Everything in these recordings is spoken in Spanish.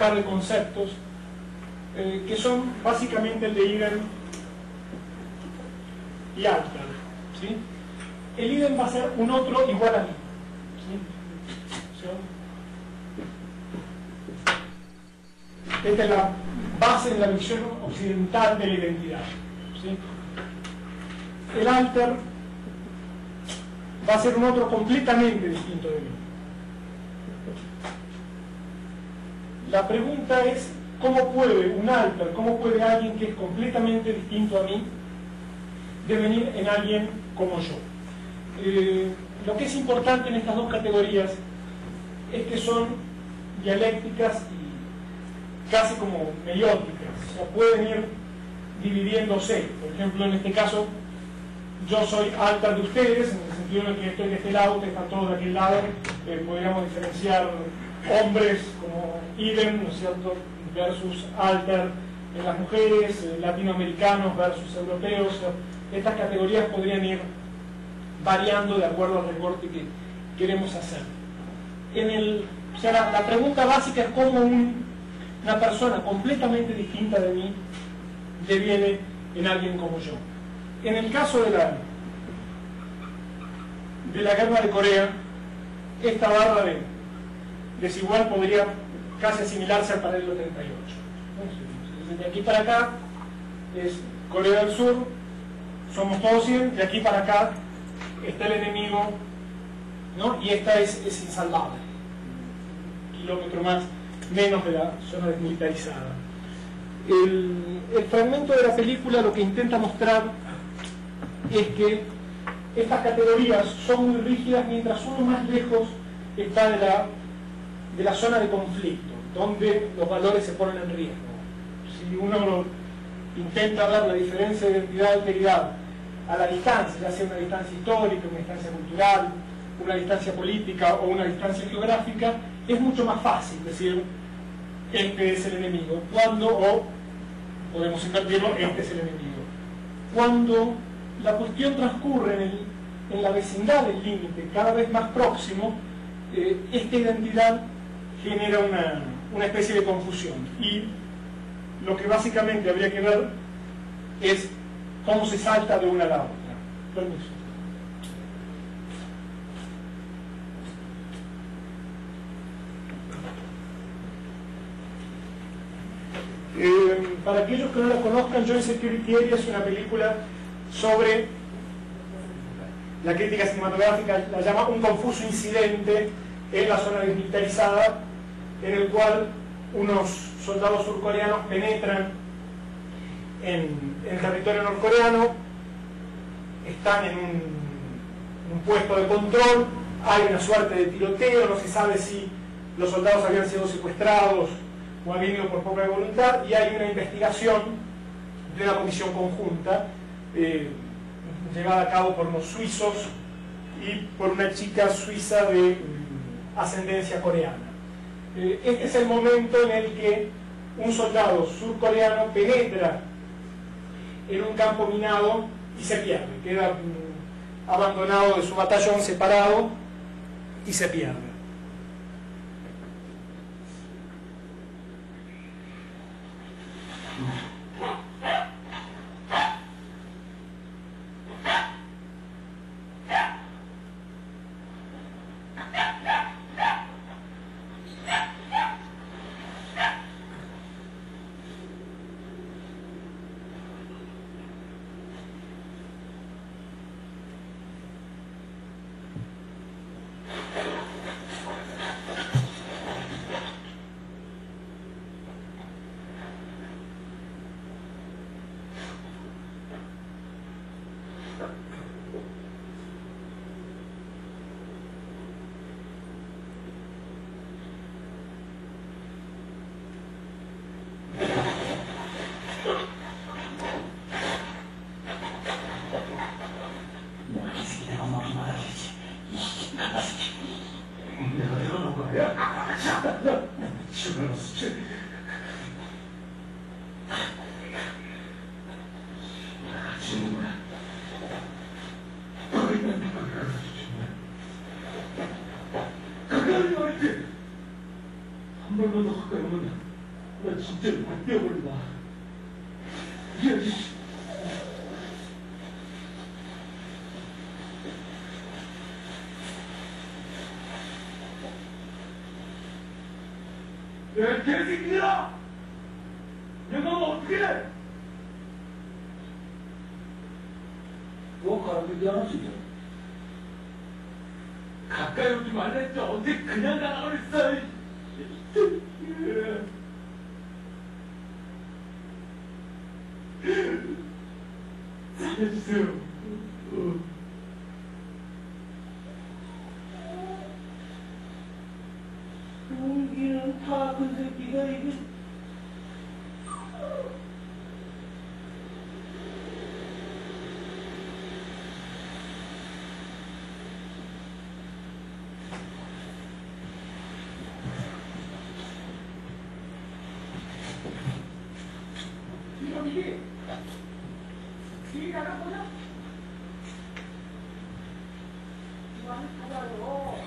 par de conceptos que son básicamente el de idem y alter, ¿sí? El idem va a ser un otro igual a mí, ¿sí? Esta es la base en la visión occidental de la identidad, ¿sí? El alter va a ser un otro completamente distinto de mí. La pregunta es, ¿cómo puede un alter, cómo puede alguien que es completamente distinto a mí devenir en alguien como yo? Lo que es importante en estas dos categorías es que son dialécticas y casi como meióticas, o sea, pueden ir dividiéndose. Por ejemplo, en este caso, yo soy alter de ustedes, en el sentido en el que estoy de este lado, ustedes están todos de aquel lado. Podríamos diferenciar hombres como idem, ¿no es cierto?, versus alter en las mujeres, latinoamericanos versus europeos. Estas categorías podrían ir variando de acuerdo al recorte que queremos hacer. O sea, la pregunta básica es cómo una persona completamente distinta de mí deviene en alguien como yo. En el caso de la guerra de Corea, esta barra de desigual podría casi asimilarse al paralelo 38. Entonces, de aquí para acá es Corea del Sur, somos todos 100, de aquí para acá está el enemigo, ¿no? Y esta es insalvable. Un kilómetro más, menos de la zona desmilitarizada. El fragmento de la película lo que intenta mostrar es que estas categorías son muy rígidas mientras uno más lejos está de la zona de conflicto, donde los valores se ponen en riesgo. Si uno intenta ver la diferencia de identidad y alteridad a la distancia, ya sea una distancia histórica, una distancia cultural, una distancia política o una distancia geográfica, es mucho más fácil decir este es el enemigo, o podemos invertirlo, este es el enemigo. Cuando la cuestión transcurre en la vecindad del límite, cada vez más próximo, esta identidad genera una especie de confusión. Y lo que básicamente habría que ver es cómo se salta de una a la otra. Permiso. Para aquellos que no la conozcan, Joint Security Area es una película sobre la crítica cinematográfica, la llama un confuso incidente en la zona desmilitarizada, en el cual unos soldados surcoreanos penetran en territorio norcoreano, están en un puesto de control, hay una suerte de tiroteo, no se sabe si los soldados habían sido secuestrados o habían ido por poca voluntad, y hay una investigación de una comisión conjunta llevada a cabo por unos suizos y por una chica suiza de ascendencia coreana. Este es el momento en el que un soldado surcoreano penetra en un campo minado y se pierde, queda abandonado de su batallón, separado, y se pierde. 한 번만 더 가까이 오면 나 진짜로 못 뛰어버린다. 야, 개새끼들아! 내가 어떻게 해? 너 가라앉게 미안하지? 가까이 오지 말랬지. 언제 그냥 가라 그랬어. 살려주세요. 여기는 다 그 새끼가 이게 이게 나가 보자. 이거 한번 가자고.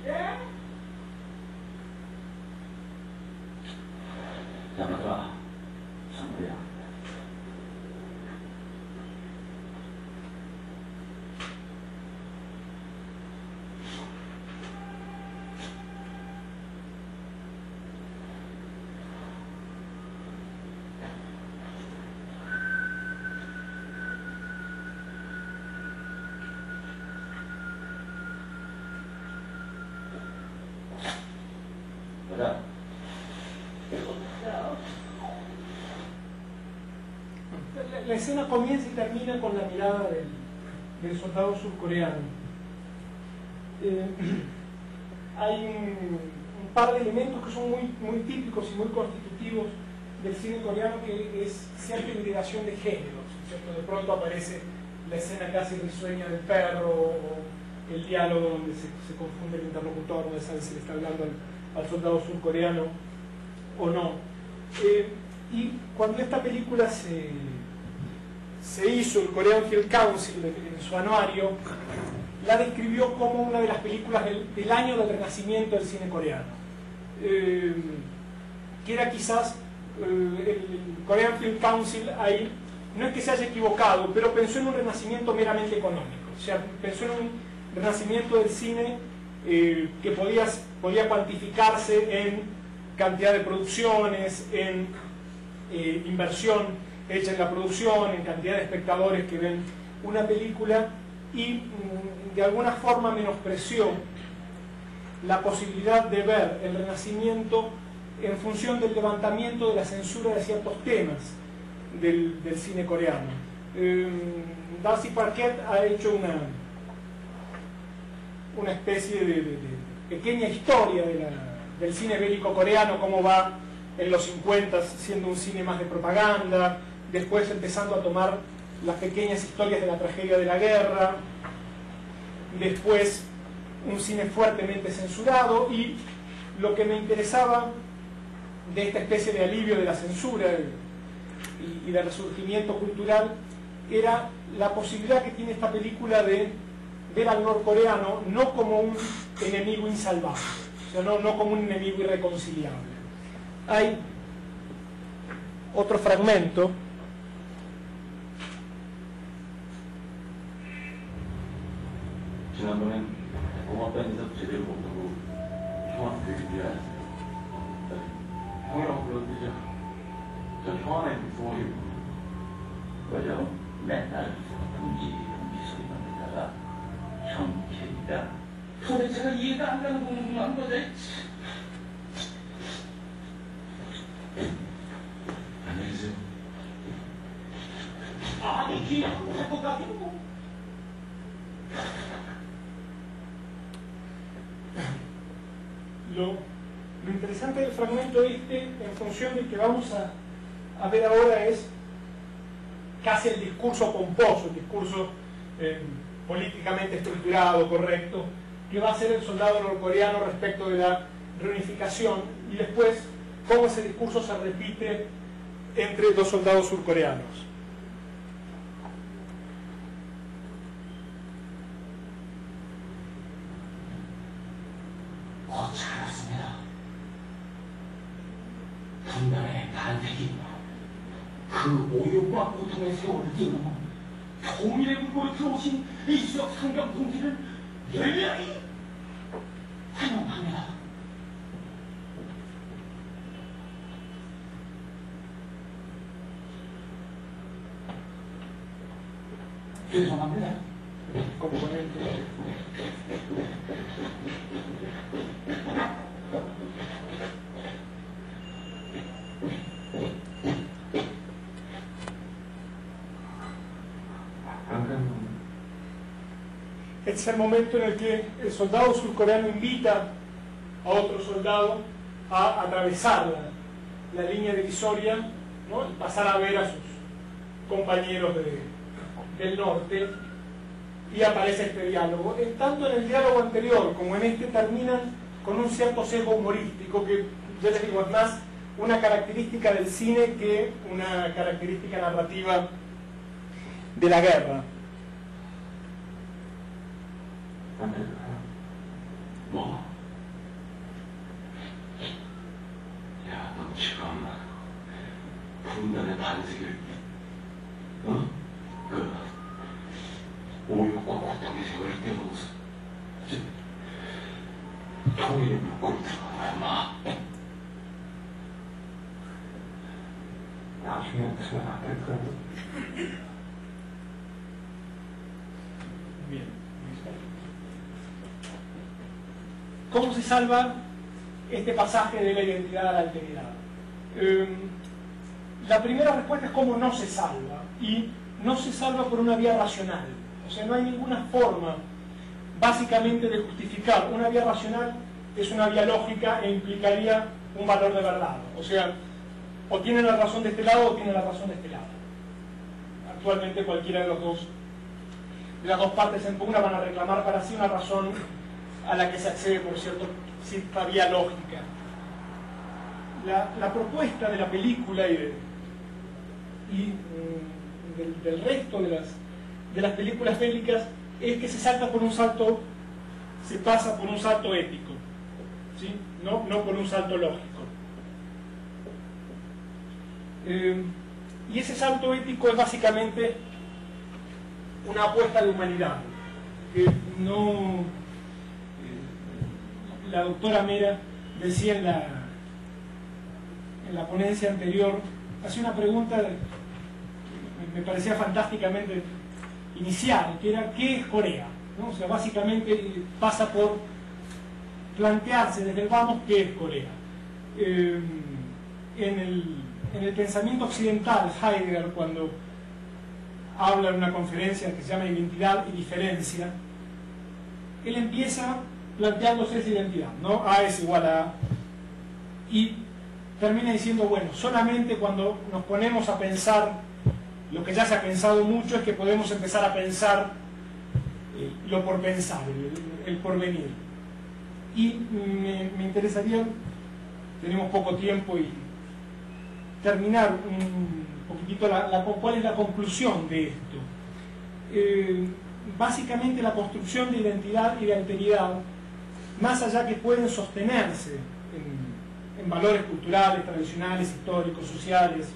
예? 잠깐만. 상대야. La escena comienza y termina con la mirada del soldado surcoreano. Hay un par de elementos que son muy típicos y muy constitutivos del cine coreano, que es cierta hibridación de géneros, ¿cierto? De pronto aparece la escena casi risueña del perro, o el diálogo donde se confunde el interlocutor, no sabe si le está hablando al soldado surcoreano o no. Y cuando esta película se hizo, el Korean Film Council en su anuario la describió como una de las películas del año del renacimiento del cine coreano, que era quizás el Korean Film Council ahí, no es que se haya equivocado, pero pensó en un renacimiento meramente económico, o sea, pensó en un renacimiento del cine que podía cuantificarse en cantidad de producciones, en inversión hecha en la producción, en cantidad de espectadores que ven una película, y de alguna forma menospreció la posibilidad de ver el Renacimiento en función del levantamiento de la censura de ciertos temas del cine coreano. Darcy Parquet ha hecho una especie de pequeña historia del cine bélico coreano, cómo va en los 50 siendo un cine más de propaganda, después empezando a tomar las pequeñas historias de la tragedia de la guerra, después un cine fuertemente censurado, y lo que me interesaba de esta especie de alivio de la censura y del resurgimiento cultural era la posibilidad que tiene esta película de ver al norcoreano no como un enemigo insalvable, o sea, no como un enemigo irreconciliable. Hay otro fragmento 지난번엔 고맙다는 인사도 제대로 못하고 형한테 되게 미안했어요. 형이라고 불러도 되죠? 저 형 하나의 부모님. 그저 맨날 동지 소리만 듣다가 형캐리다. 도대체가 이해가 안 가는 거구만 거지. 안녕히 계세요. 아니 귀하고 할 것 같기도 뭐. Lo interesante del fragmento en función del que vamos a ver ahora, es casi el discurso pomposo, el discurso políticamente estructurado, correcto, que va a hacer el soldado norcoreano respecto de la reunificación, y después cómo ese discurso se repite entre dos soldados surcoreanos. 잘 알았습니다. 그 오욕과 고통의 세월을 뛰어넘어 통일의 문고로 들어오신 이수혁 상병 동지를 열렬히 환영합니다. 죄송합니다. componente. Este es el momento en el que el soldado surcoreano invita a otro soldado a atravesar la línea divisoria, ¿no? Y pasar a ver a sus compañeros del norte, y aparece este diálogo. Tanto en el diálogo anterior como en este terminan con un cierto sesgo humorístico que, ya les digo, es más una característica del cine que una característica narrativa de la guerra. 뭐? 야, 너 지금 분단의 반석을 오욕과 고통의 세월을 뛰어넘어서 통일의 물꼬로 들어가는 거야, 인마. 나중에 어떻게 안 될까? Bien. ¿Cómo se salva este pasaje de la identidad a la alteridad? La primera respuesta es cómo no se salva, y no se salva por una vía racional. O sea, no hay ninguna forma básicamente de justificar. Una vía racional es una vía lógica e implicaría un valor de verdad. O sea, o tienen la razón de este lado o tienen la razón de este lado. Actualmente cualquiera de las dos partes en pugna van a reclamar para sí una razón a la que se accede por cierta vía lógica. La propuesta de la película del resto de las películas bélicas es que se salta por un salto, se pasa por un salto ético, ¿sí? No por un salto lógico. Y ese salto ético es básicamente una apuesta de humanidad, que no... La doctora Mera decía en la ponencia anterior, hacía una pregunta me parecía fantásticamente inicial, que era ¿qué es Corea? ¿No? O sea, básicamente pasa por plantearse desde el vamos ¿qué es Corea? En el pensamiento occidental, Heidegger, cuando habla en una conferencia que se llama Identidad y Diferencia, él empieza planteándose esa identidad, ¿no? A es igual a A, y termina diciendo, bueno, solamente cuando nos ponemos a pensar lo que ya se ha pensado mucho es que podemos empezar a pensar lo por pensar, el porvenir. Y me interesaría, tenemos poco tiempo, y terminar un poquitito cuál es la conclusión de esto. Básicamente la construcción de identidad y de alteridad, más allá que pueden sostenerse en valores culturales, tradicionales, históricos, sociales,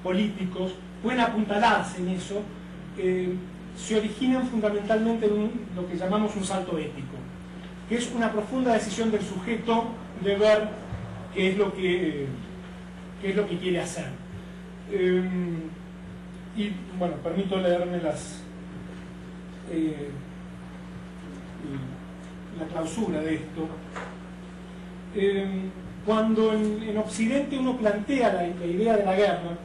políticos, pueden apuntalarse en eso, se originan fundamentalmente en lo que llamamos un salto ético, que es una profunda decisión del sujeto de ver qué es lo que quiere hacer. Y bueno, permito leerme la clausura de esto. Cuando en Occidente uno plantea la idea de la guerra,